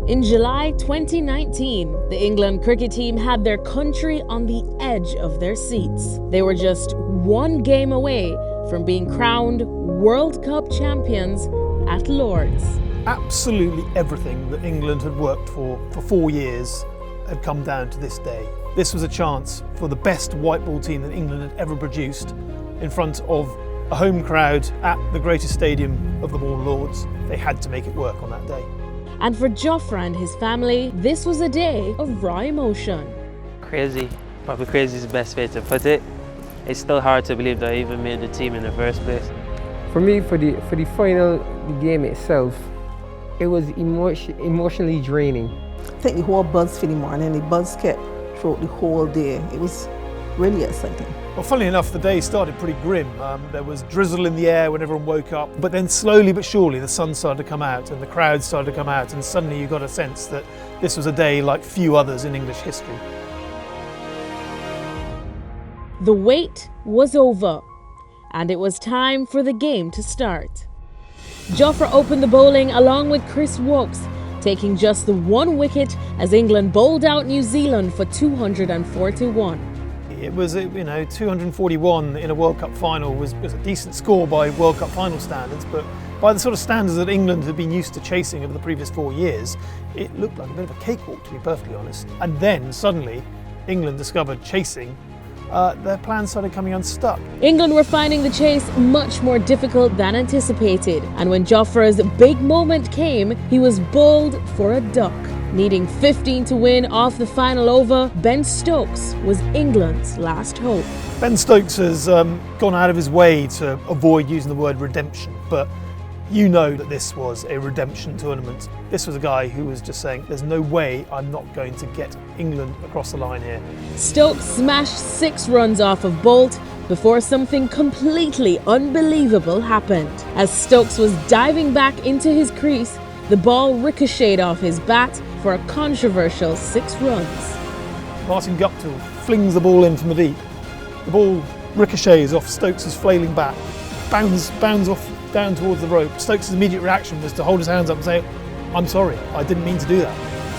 In July 2019, the England cricket team had their country on the edge of their seats. They were just one game away from being crowned World Cup champions at Lord's. Absolutely everything that England had worked for 4 years had come down to this day. This was a chance for the best white ball team that England had ever produced in front of a home crowd at the greatest stadium of them all, Lord's. They had to make it work on that day. And for Jofra and his family, this was a day of raw emotion. Crazy. Probably crazy is the best way to put it. It's still hard to believe that I even made the team in the first place. For me, for the final game itself, it was emotionally draining. I think the whole buzz for the morning, the buzz kept throughout the whole day. It was really exciting. Well, funnily enough, the day started pretty grim. There was drizzle in the air when everyone woke up, but then slowly but surely the sun started to come out and the crowd started to come out, and suddenly you got a sense that this was a day like few others in English history. The wait was over, and it was time for the game to start. Jofra opened the bowling along with Chris Wokes, taking just the one wicket as England bowled out New Zealand for 241. It was, 241 in a World Cup final was a decent score by World Cup final standards, but by the sort of standards that England had been used to chasing over the previous 4 years, it looked like a bit of a cakewalk, to be perfectly honest. And then suddenly England discovered chasing. Their plans started coming unstuck. England were finding the chase much more difficult than anticipated, and when Jofra's big moment came, he was bowled for a duck. Needing 15 to win off the final over, Ben Stokes was England's last hope. Ben Stokes has gone out of his way to avoid using the word redemption, but you know that this was a redemption tournament. This was a guy who was just saying, there's no way I'm not going to get England across the line here. Stokes smashed 6 runs off of Bolt before something completely unbelievable happened. As Stokes was diving back into his crease, the ball ricocheted off his bat for a controversial 6 runs. Martin Guptill flings the ball in from the deep. The ball ricochets off Stokes' flailing bat, bounds off down towards the rope. Stokes' immediate reaction was to hold his hands up and say, I'm sorry, I didn't mean to do that.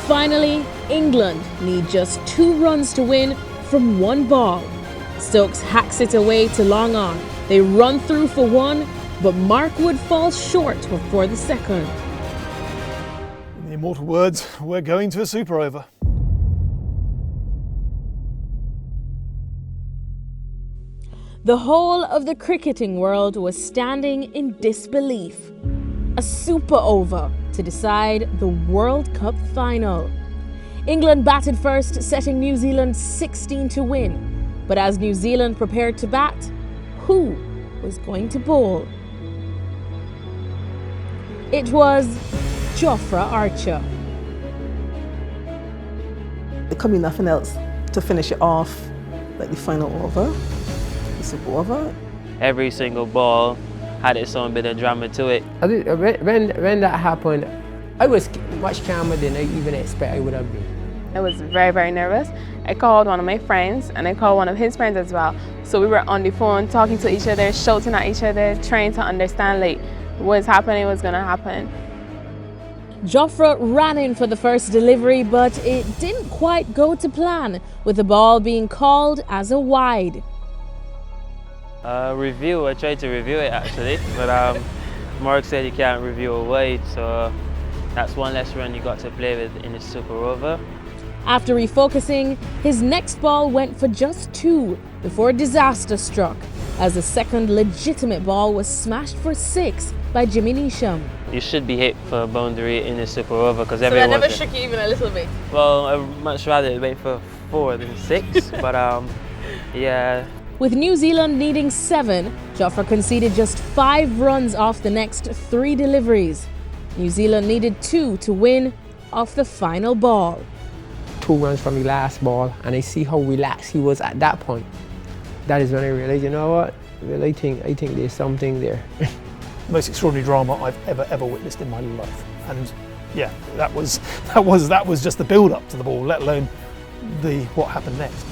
Finally, England need just 2 runs to win from 1 ball. Stokes hacks it away to long on. They run through for 1, but Mark Wood falls short for the second. In the immortal words, we're going to a super over. The whole of the cricketing world was standing in disbelief. A super over to decide the World Cup final. England batted first, setting New Zealand 16 to win. But as New Zealand prepared to bat, who was going to bowl? It was Jofra Archer. There could be nothing else to finish it off, like the final over. Over. Every single ball had its own bit of drama to it. When that happened, I was much calmer than I even expect I would have been. I was very, very nervous. I called one of my friends and I called one of his friends as well. So we were on the phone talking to each other, shouting at each other, trying to understand like what's happening, what's gonna happen. Jofra ran in for the first delivery, but it didn't quite go to plan, with the ball being called as a wide. I tried to review it actually, but Mark said you can't review a wide, so that's one less run you got to play with in the super over. After refocusing, his next ball went for just 2 before disaster struck, as the second legitimate ball was smashed for 6 by Jimmy Neesham. You should be hit for a boundary in the super over because so that never shook you even a little bit? Well, I'd much rather wait for 4 than 6, but yeah. With New Zealand needing 7, Jofra conceded just 5 runs off the next 3 deliveries. New Zealand needed 2 to win off the final ball. 2 runs from the last ball, and I see how relaxed he was at that point. That is when I realized, you know what? Well, I think there's something there. Most extraordinary drama I've ever witnessed in my life, and yeah, that was just the build-up to the ball, let alone what happened next.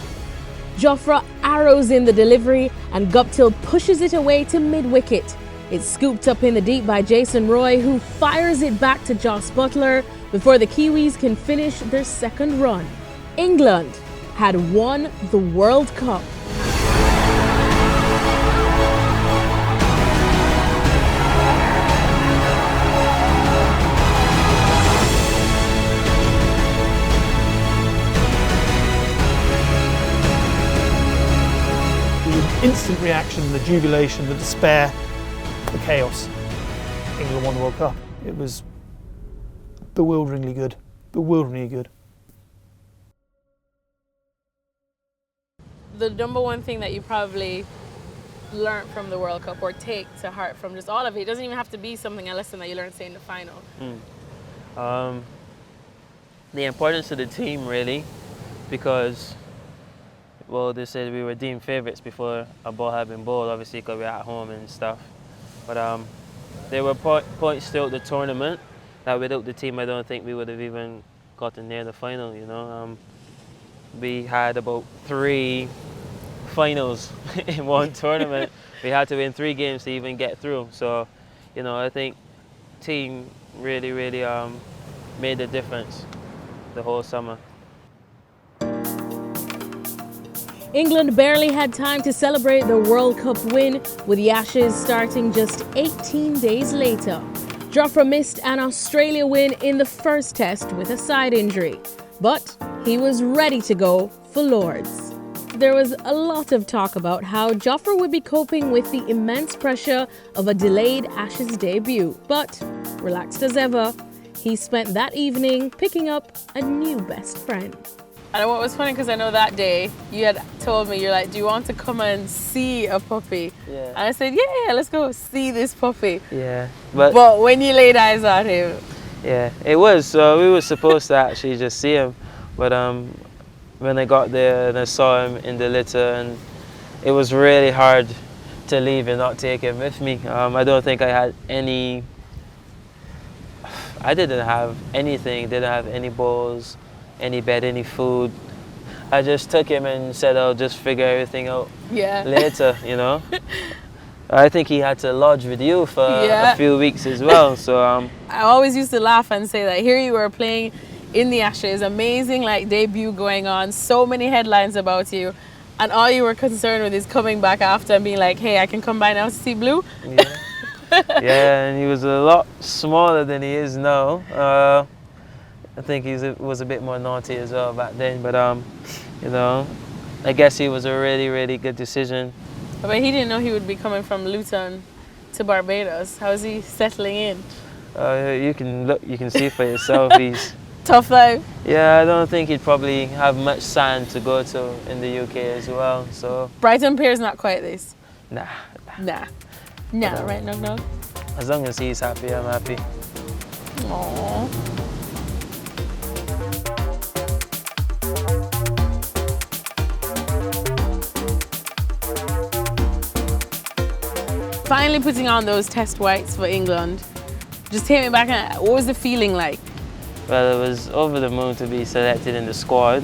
Jofra arrows in the delivery and Guptill pushes it away to mid-wicket. It's scooped up in the deep by Jason Roy, who fires it back to Jos Buttler, before the Kiwis can finish their second run. England had won the World Cup. The instant reaction, the jubilation, the despair, the chaos. England won the World Cup. It was bewilderingly good. Bewilderingly good. The number one thing that you probably learned from the World Cup or take to heart from just all of it, it doesn't even have to be something, a lesson that you learned, say, in the final. The importance of the team, really, because, well, they said we were deemed favourites before a ball had been bowled, obviously because we were at home and stuff. But there were points throughout the tournament that without the team I don't think we would have even gotten near the final, you know. We had about 3 finals in one tournament. We had to win 3 games to even get through. So, you know, I think team really made a difference the whole summer. England barely had time to celebrate the World Cup win, with the Ashes starting just 18 days later. Jofra missed an Australia win in the first test with a side injury, but he was ready to go for Lords. There was a lot of talk about how Jofra would be coping with the immense pressure of a delayed Ashes debut, but relaxed as ever, he spent that evening picking up a new best friend. And what was funny, because I know that day you had told me, you're like, do you want to come and see a puppy? Yeah. And I said, yeah, let's go see this puppy. Yeah. But when you laid eyes on him. Yeah, it was. So we were supposed to actually just see him. But when I got there and I saw him in the litter, and it was really hard to leave and not take him with me. I don't think I had any, I didn't have anything, didn't have any bowls, any bed, any food. I just took him and said I'll just figure everything out later, you know. I think he had to lodge with you for a few weeks as well. So I always used to laugh and say that here you were playing in the Ashes, amazing like debut going on, so many headlines about you, and all you were concerned with is coming back after and being like, hey, I can come by now to see Blue. Yeah, yeah, and he was a lot smaller than he is now. I think he was a bit more naughty as well back then, but you know, I guess he was a really good decision. But he didn't know he would be coming from Luton to Barbados. How is he settling in? You can look, you can see for yourself. He's tough life. Yeah, I don't think he'd probably have much sand to go to in the UK as well. So Brighton Pier's not quite this. Nah, right, no. As long as he's happy, I'm happy. Aww. Finally putting on those test whites for England. Just take me back, what was the feeling like? Well, it was over the moon to be selected in the squad.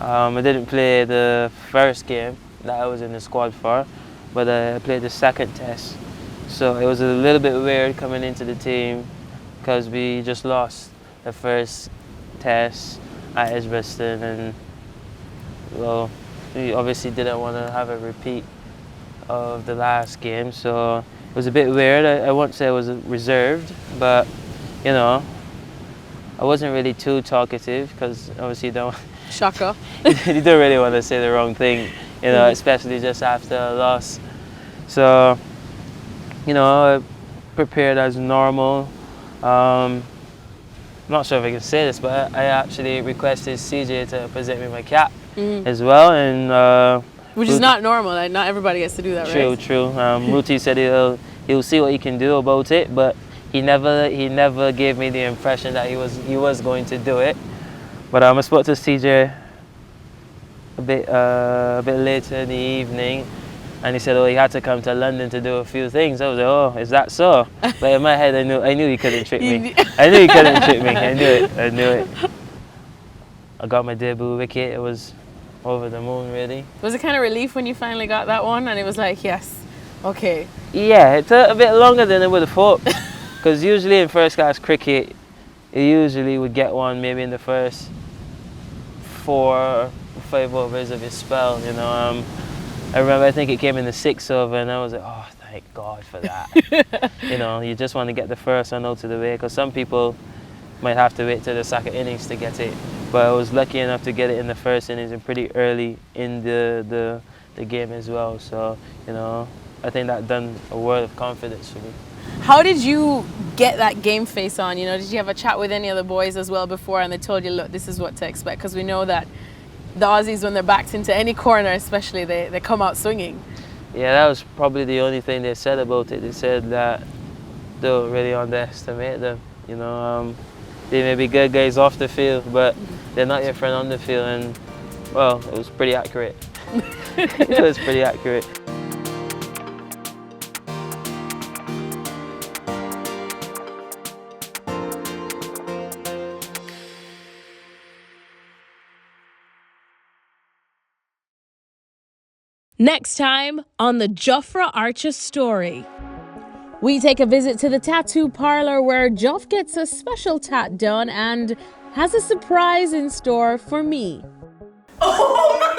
I didn't play the first game that I was in the squad for, but I played the second test. So it was a little bit weird coming into the team because we just lost the first test at Edgbaston, and well, we obviously didn't want to have a repeat of the last game, so it was a bit weird. I won't say I was reserved, but you know, I wasn't really too talkative because obviously you don't Shocker. you don't really want to say the wrong thing, you know, especially just after a loss. So, you know, I prepared as normal. I'm not sure if I can say this, but I actually requested CJ to present me my cap as well, and which is not normal. Like, not everybody gets to do that, right? True. Ruti said he'll see what he can do about it, but he never gave me the impression that he was going to do it. But I spoke to CJ a bit later in the evening, and he said, oh, he had to come to London to do a few things. I was like, oh, is that so? But in my head, I knew he couldn't trick me. I knew he couldn't trick me. I knew it. I got my debut wicket. It was over the moon, really. Was it kind of relief when you finally got that one and it was like, yes, okay? Yeah, it took a bit longer than I would have thought, because usually in first class cricket you usually would get one maybe in the first 4 or 5 overs of his spell, you know. I remember, I think it came in the 6th over, and I was like, oh, thank God for that. You know, you just want to get the first one out of the way, because some people might have to wait till the second innings to get it. But I was lucky enough to get it in the first innings and pretty early in the game as well. So, you know, I think that done a world of confidence for me. How did you get that game face on? You know, did you have a chat with any of the boys as well before, and they told you, look, this is what to expect? Because we know that the Aussies, when they're backed into any corner especially, they come out swinging. Yeah, that was probably the only thing they said about it. They said that don't really underestimate them. You know, they may be good guys off the field, but they're not your friend on the field. And, well, it was pretty accurate. It was pretty accurate. Next time on the Jofra Archer story, we take a visit to the tattoo parlor where Joff gets a special tat done and has a surprise in store for me. Oh